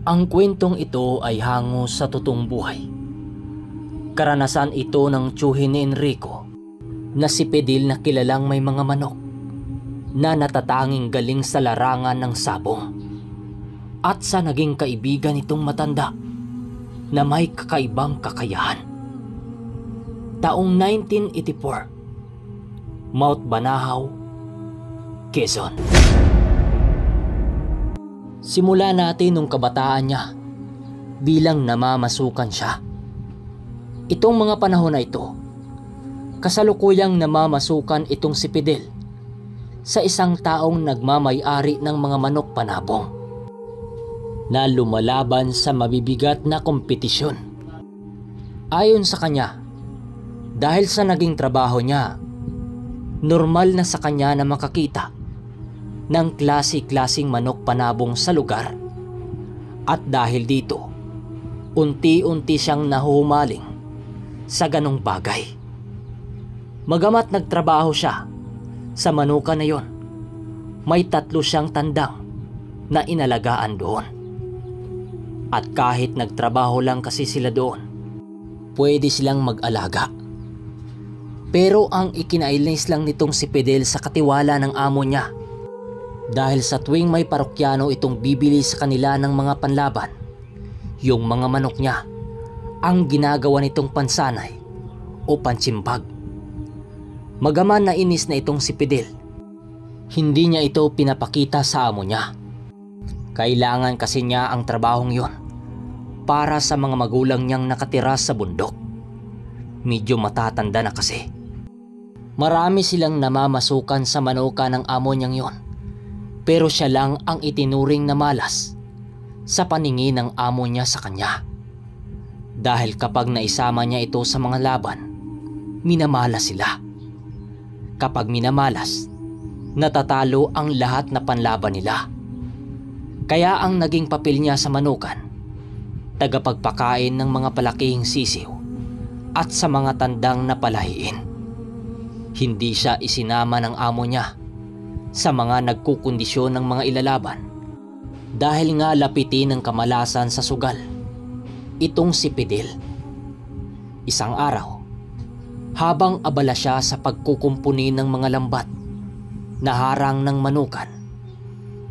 Ang kwentong ito ay hango sa totoong buhay. Karanasan ito ng tiyuhin ni Enrico na si Fidel na kilalang may mga manok na natatanging galing sa larangan ng sabong at sa naging kaibigan itong matanda na may kakaibang kakayahan. Taong 1984, Mount Banahaw, Quezon. Simula natin nung kabataan niya bilang namamasukan siya. Itong mga panahon na ito, kasalukuyang namamasukan itong si Fidel sa isang taong nagmamay-ari ng mga manok panabong na lumalaban sa mabibigat na kompetisyon. Ayon sa kanya, dahil sa naging trabaho niya, normal na sa kanya na makakita ng klase-klaseng manok panabong sa lugar. At dahil dito, unti-unti siyang nahuhumaling sa ganong bagay. Magamat nagtrabaho siya sa manukan na yon, may 3 siyang tandang na inalagaan doon. At kahit nagtrabaho lang kasi sila doon, pwede silang mag-alaga. Pero ang ikinainis lang nitong si Fidel sa katiwala ng amo niya, dahil sa tuwing may parokyano itong bibili sa kanila ng mga panlaban, yung mga manok niya ang ginagawa nitong pansanay o pansimbag. Magaman na inis na itong si Fidel, hindi niya ito pinapakita sa amo niya. Kailangan kasi niya ang trabahong yon para sa mga magulang niyang nakatira sa bundok. Medyo matatanda na kasi. Marami silang namamasukan sa manuka ng amo niyang yon, pero siya lang ang itinuring na malas sa paningin ng amo niya sa kanya. Dahil kapag naisama niya ito sa mga laban, minamalas sila. Kapag minamalas, natatalo ang lahat na panlaban nila. Kaya ang naging papel niya sa manukan, tagapagpakain ng mga palakihing sisiw at sa mga tandang napalahiin. Hindi siya isinama ng amo niya sa mga nagkukondisyon ng mga ilalaban dahil nga lapitin ng kamalasan sa sugal itong si Fidel. Isang araw, habang abala siya sa pagkukumpuni ng mga lambat na harang ng manukan,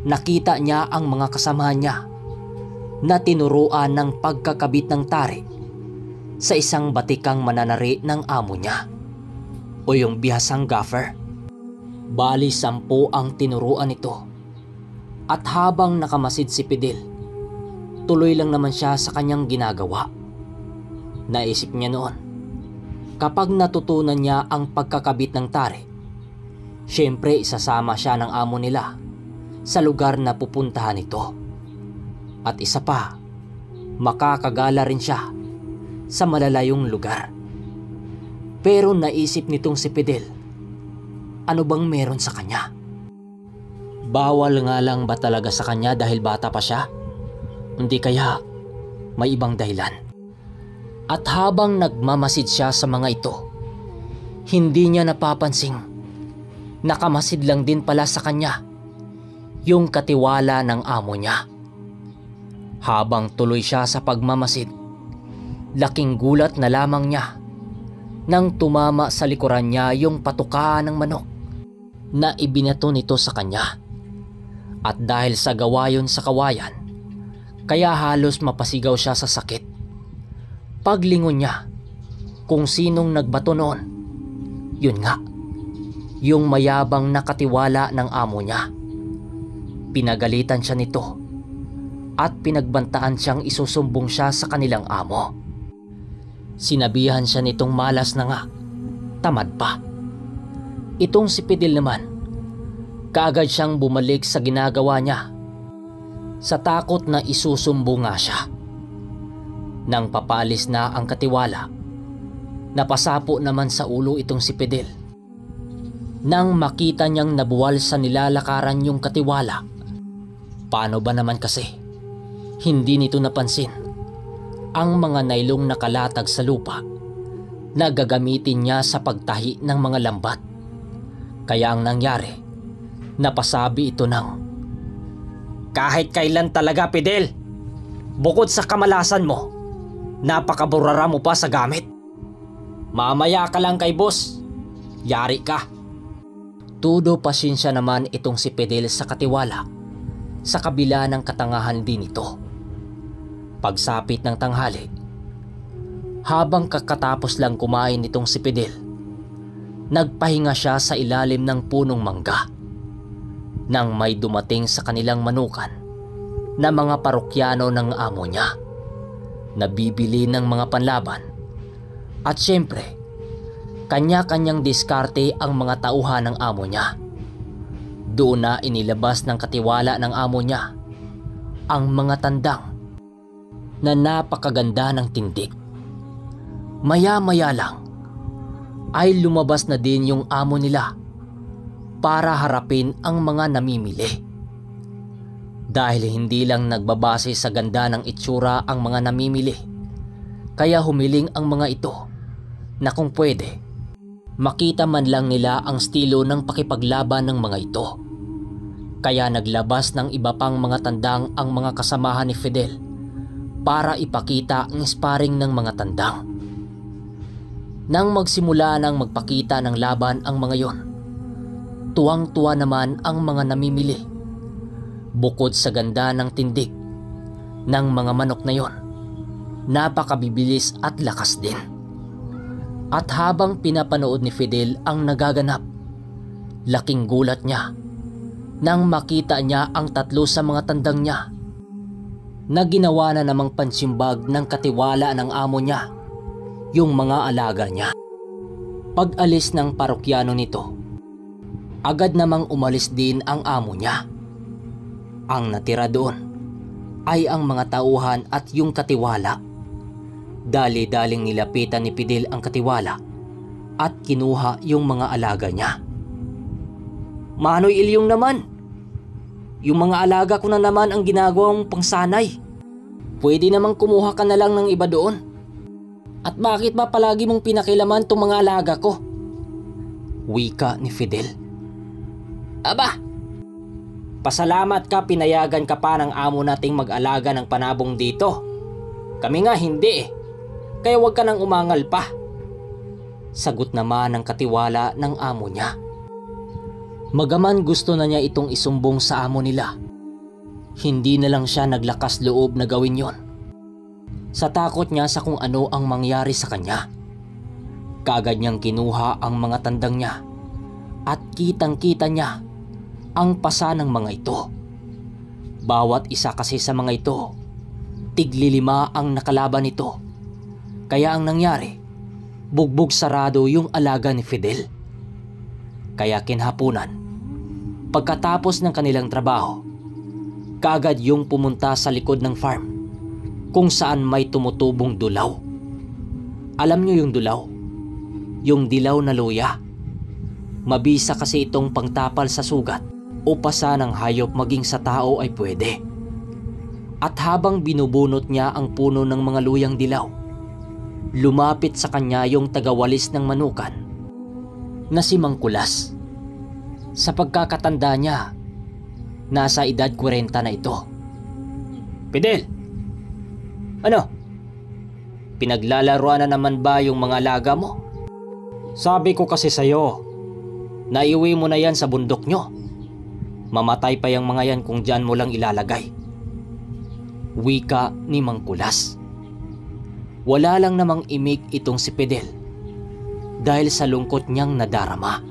nakita niya ang mga kasama niya na tinuruan ng pagkakabit ng tari sa isang batikang mananari ng amo niya o yung bihasang gaffer. Bali 10 ang tinuruan nito. At habang nakamasid si Fidel, tuloy lang naman siya sa kanyang ginagawa. Naisip niya noon, kapag natutunan niya ang pagkakabit ng tari, syempre isasama siya ng amo nila sa lugar na pupuntahan ito. At isa pa, makakagala rin siya sa malalayong lugar. Pero naisip nitong si Fidel, ano bang meron sa kanya? Bawal nga lang ba talaga sa kanya dahil bata pa siya? Hindi kaya may ibang dahilan? At habang nagmamasid siya sa mga ito, hindi niya napapansing nakamasid lang din pala sa kanya yung katiwala ng amo niya. Habang tuloy siya sa pagmamasid, laking gulat na lamang niya nang tumama sa likuran niya yung patukaan ng manok na ibinato nito sa kanya. At dahil sa gawayon sa kawayan, kaya halos mapasigaw siya sa sakit. Paglingon niya kung sinong nagbato noon, yun nga, yung mayabang nakatiwala ng amo niya. Pinagalitan siya nito at pinagbantaan siyang isusumbong siya sa kanilang amo. Sinabihan siya nitong malas na nga, tamad pa. Itong si Fidel naman, kaagad siyang bumalik sa ginagawa niya sa takot na isusumbong nga siya. Nang papalis na ang katiwala, napasapo naman sa ulo itong si Fidel. Nang makita niyang nabuwal sa nilalakaran yung katiwala, paano ba naman kasi hindi nito napansin ang mga nailong nakalatag sa lupa na gagamitin niya sa pagtahi ng mga lambat. Kaya ang nangyari, napasabi ito ng, "Kahit kailan talaga, Fidel, Bukod sa kamalasan mo, napakaburara mo pa sa gamit. Mamaya ka lang kay boss. Yari ka. Todo pasensya naman itong si Fidel sa katiwala sa kabila ng katangahan din ito. Pagsapit ng tanghali, habang kakatapos lang kumain nitong si Fidel, nagpahinga siya sa ilalim ng punong mangga nang may dumating sa kanilang manukan na mga parokyano ng amo niya, nabibili ng mga panlaban at syempre kanya-kanyang diskarte ang mga tauhan ng amo niya. Doon na inilabas ng katiwala ng amo niya ang mga tandang na napakaganda ng tindig. Maya-maya lang ay lumabas na din yung amo nila para harapin ang mga namimili. Dahil hindi lang nagbabase sa ganda ng itsura ang mga namimili, kaya humiling ang mga ito na kung pwede, makita man lang nila ang estilo ng pakipaglaban ng mga ito. Kaya naglabas ng iba pang mga tandang ang mga kasamahan ni Fidel para ipakita ang sparring ng mga tandang. Nang magsimula ng magpakita ng laban ang mga yon, tuwang-tuwa naman ang mga namimili. Bukod sa ganda ng tindig ng mga manok na yon, napakabibilis at lakas din. At habang pinapanood ni Fidel ang nagaganap, laking gulat niya nang makita niya ang tatlo sa mga tandang niya na ginawa na namang pansimbag ng katiwala ng amo niya, yung mga alaga niya. Pag-alis ng parokyano nito, agad namang umalis din ang amo niya. Ang natira doon ay ang mga tauhan at yung katiwala. Dali-daling nilapitan ni Fidel ang katiwala at kinuha yung mga alaga niya. Manoy Ilyong naman, yung mga alaga ko na naman ang ginagawang pangsanay. Pwede namang kumuha ka na lang ng iba doon. At bakit ba palagi mong pinakilaman tong mga alaga ko? Wika ni Fidel. Aba, pasalamat ka pinayagan ka pa ng amo nating mag-alaga ng panabong dito. Kami nga hindi eh. Kaya huwag ka nang umangal pa. Sagot naman ng katiwala ng amo niya. Magaman gusto na niya itong isumbong sa amo nila, hindi na lang siya naglakas loob na gawin yon. Sa takot niya sa kung ano ang mangyari sa kanya. Kaagad niyang kinuha ang mga tandang niya at kitang-kita niya ang pasa ng mga ito. Bawat isa kasi sa mga ito, tig-5 ang nakalaban nito. Kaya ang nangyari, bugbog sarado yung alaga ni Fidel. Kaya kinhapunan, pagkatapos ng kanilang trabaho, kaagad yung pumunta sa likod ng farm kung saan may tumutubong dulaw. Alam niyo yung dulaw? Yung dilaw na luya. Mabisa kasi itong pangtapal sa sugat o pasa ng hayop maging sa tao ay pwede. At habang binubunot niya ang puno ng mga luyang dilaw, lumapit sa kanya yung tagawalis ng manukan na si Mang Kulas. Sa pagkakatanda niya, nasa edad 40 na ito. Fidel! Ano? Pinaglalaruan na naman ba yung mga alaga mo? Sabi ko kasi sa'yo, naiuwi mo na yan sa bundok nyo. Mamatay pa yung mga yan kung dyan mo lang ilalagay. Wika ni Mang Kulas. Wala lang namang imik itong si Fidel dahil sa lungkot niyang nadarama.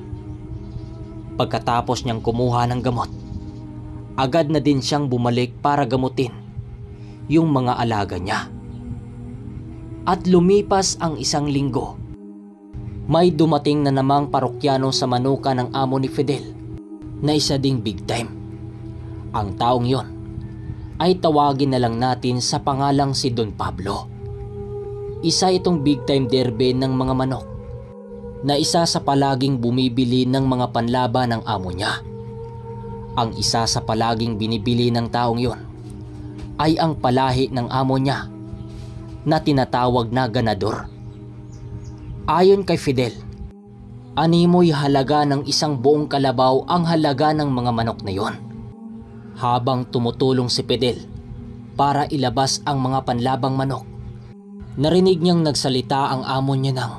Pagkatapos niyang kumuha ng gamot, agad na din siyang bumalik para gamutin yung mga alaga niya. At lumipas ang 1 linggo, may dumating na namang parokyano sa manuka ng amo ni Fidel na isa ding big time. Ang taong yon ay tawagin na lang natin sa pangalang si Don Pablo. Isa itong big time derbe ng mga manok na isa sa palaging bumibili ng mga panlaban ng amo niya. Ang isa sa palaging binibili ng taong yon ay ang palahi ng amo niya na tinatawag na ganador. Ayon kay Fidel, animoy halaga ng 1 buong kalabaw ang halaga ng mga manok na yon. Habang tumutulong si Fidel para ilabas ang mga panlabang manok. Narinig niyang nagsalita ang amo niya ng,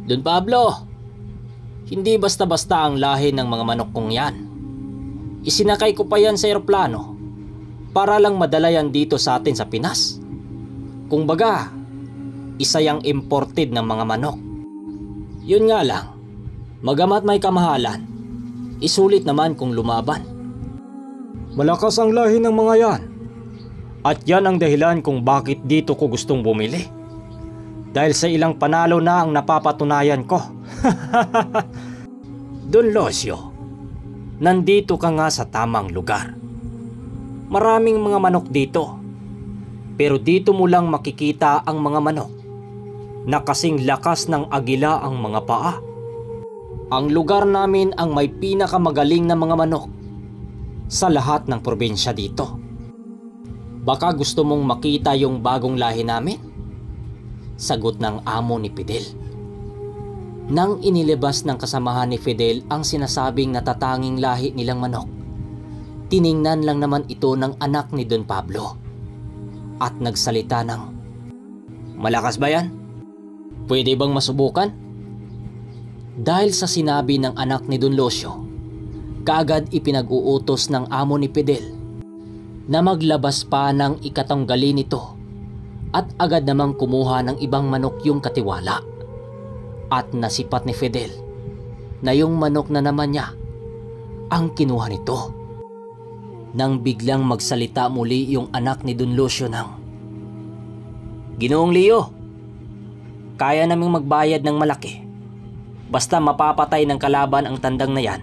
"Don Pablo, hindi basta-basta ang lahi ng mga manok kong yan. Isinakay ko pa yan sa eroplano para lang madala yan dito sa atin sa Pinas. Kung baga, isa yang imported ng mga manok. Yun nga lang, magamat may kamahalan, isulit naman kung lumaban. Malakas ang lahi ng mga yan. At yan ang dahilan kung bakit dito ko gustong bumili. Dahil sa ilang panalo na ang napapatunayan ko." "Don Lucio, nandito ka nga sa tamang lugar. Maraming mga manok dito. Pero dito mo lang makikita ang mga manok na kasing lakas ng agila ang mga paa. Ang lugar namin ang may pinakamagaling na mga manok sa lahat ng probinsya dito. Baka gusto mong makita yung bagong lahi namin?" Sagot ng amo ni Fidel. Nang inilabas ng kasamahan ni Fidel ang sinasabing natatanging lahi nilang manok, tiningnan lang naman ito ng anak ni Don Pablo at nagsalita ng, "Malakas ba yan? Pwede bang masubukan?" Dahil sa sinabi ng anak ni Don Lucio, kaagad ipinag-uutos ng amo ni Fidel na maglabas pa ng ikatanggali nito at agad namang kumuha ng ibang manok yung katiwala. At nasipat ni Fidel na yung manok na naman niya ang kinuha nito. Nang biglang magsalita muli yung anak ni Don Lucio ng, "Ginoong Leo, kaya naming magbayad ng malaki basta mapapatay ng kalaban ang tandang na yan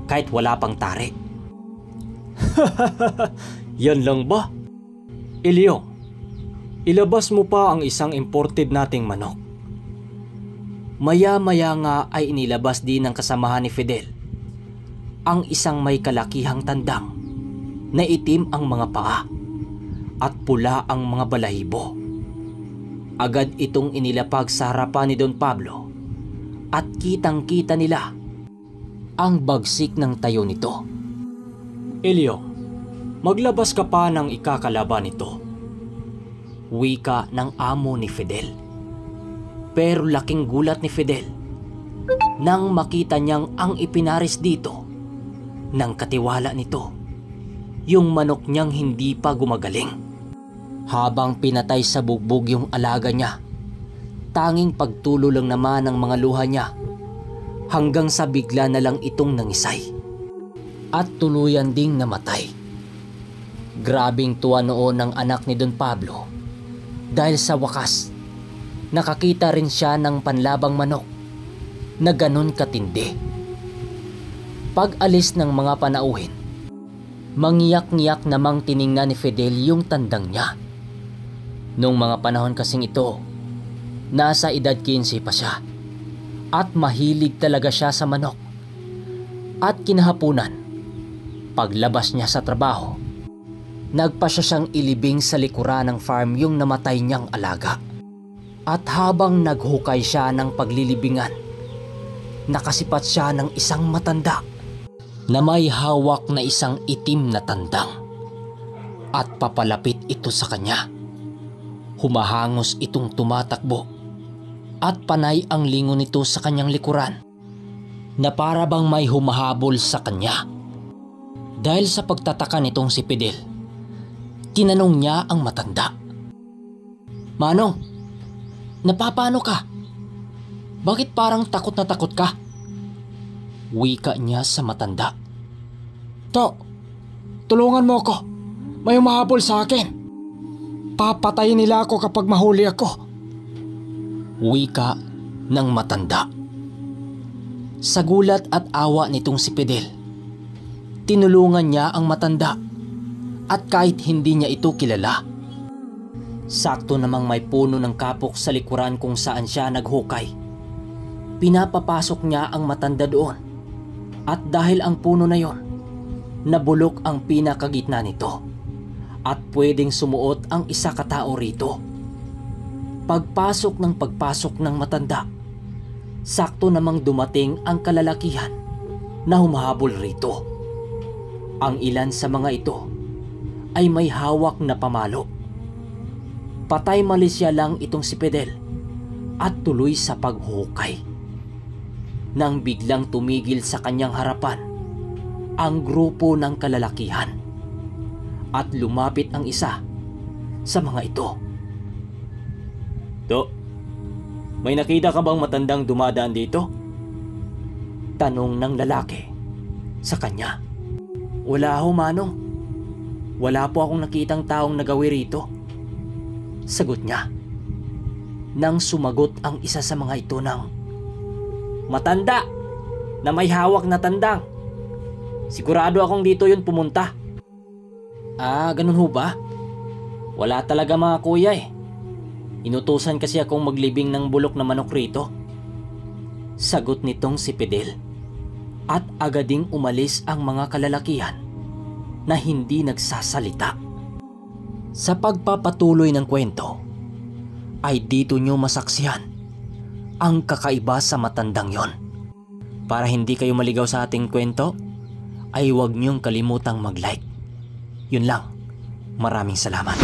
kahit wala pang tari." "Yan lang ba? Ilyong, ilabas mo pa ang isang imported nating manok." Maya-maya nga ay inilabas din ng kasamahan ni Fidel ang isang may kalakihang tandang na itim ang mga paa at pula ang mga balahibo. Agad itong inilapag sa harapan ni Don Pablo at kitang-kita nila ang bagsik ng tayo nito. "Ilyong, maglabas ka pa ng ikakalaban nito," wika ng amo ni Fidel. Pero laking gulat ni Fidel nang makita niyang ang ipinaris dito ng katiwala nito yung manok niyang hindi pa gumagaling. Habang pinatay sa bugbog yung alaga niya, tanging pagtulo lang naman ng mga luha niya hanggang sa bigla na lang itong nangisay at tuluyan ding namatay. Grabing tuwa noon ng anak ni Don Pablo dahil sa wakas nakakita rin siya ng panlabang manok na ganun katindi. Pag alis ng mga panauhin, mangiyak-ngiyak namang tiningnan ni Fidel yung tandang niya. Nung mga panahon kasing ito, nasa edad 15 pa siya at mahilig talaga siya sa manok. At kinahapunan, paglabas niya sa trabaho, nagpa siya siyang ilibing sa likuran ng farm yung namatay niyang alaga. At habang naghukay siya ng paglilibingan, nakasipat siya ng isang matanda na may hawak na isang itim na tandang. At papalapit ito sa kanya. Humahangos itong tumatakbo at panay ang lingon nito sa kanyang likuran na para bang may humahabol sa kanya. Dahil sa pagtataka nitong si Fidel, tinanong niya ang matanda, "Manong, napapano ka? Bakit parang takot na takot ka?" Wika niya sa matanda. Tulungan mo ako. May humahabol sa akin. Papatayin nila ako kapag mahuli ako." Wika ng matanda. Sa gulat at awa nitong si Fidel, tinulungan niya ang matanda at kahit hindi niya ito kilala. Sakto namang may puno ng kapok sa likuran kung saan siya naghukay. Pinapapasok niya ang matanda doon at dahil ang puno na yon, nabulok ang pinakagitna nito at pwedeng sumuot ang isa katao rito. Pagpasok ng matanda, sakto namang dumating ang kalalakihan na humahabol rito. Ang ilan sa mga ito ay may hawak na pamalo. Patay malisya lang itong si Fidel at tuloy sa paghukay. Nang biglang tumigil sa kanyang harapan ang grupo ng kalalakihan at lumapit ang isa sa mga ito. "To, may nakita ka bang matandang dumadaan dito?" tanong ng lalaki sa kanya. "Wala ho, Manong. Wala po akong nakitang taong nagawi rito," sagot niya. Nang sumagot ang isa sa mga ito ng, "Matanda na may hawak na tandang. Sigurado akong dito yun pumunta." "Ah, ganun ho ba? Wala talaga mga kuya eh. Inutusan kasi akong maglibing ng bulok na manok rito," sagot nitong si Fidel. At agading umalis ang mga kalalakihan na hindi nagsasalita. Sa pagpapatuloy ng kwento, ay dito nyo masaksihan ang kakaiba sa matandang yon. Para hindi kayo maligaw sa ating kwento, ay huwag nyong kalimutang mag-like. Yun lang. Maraming salamat.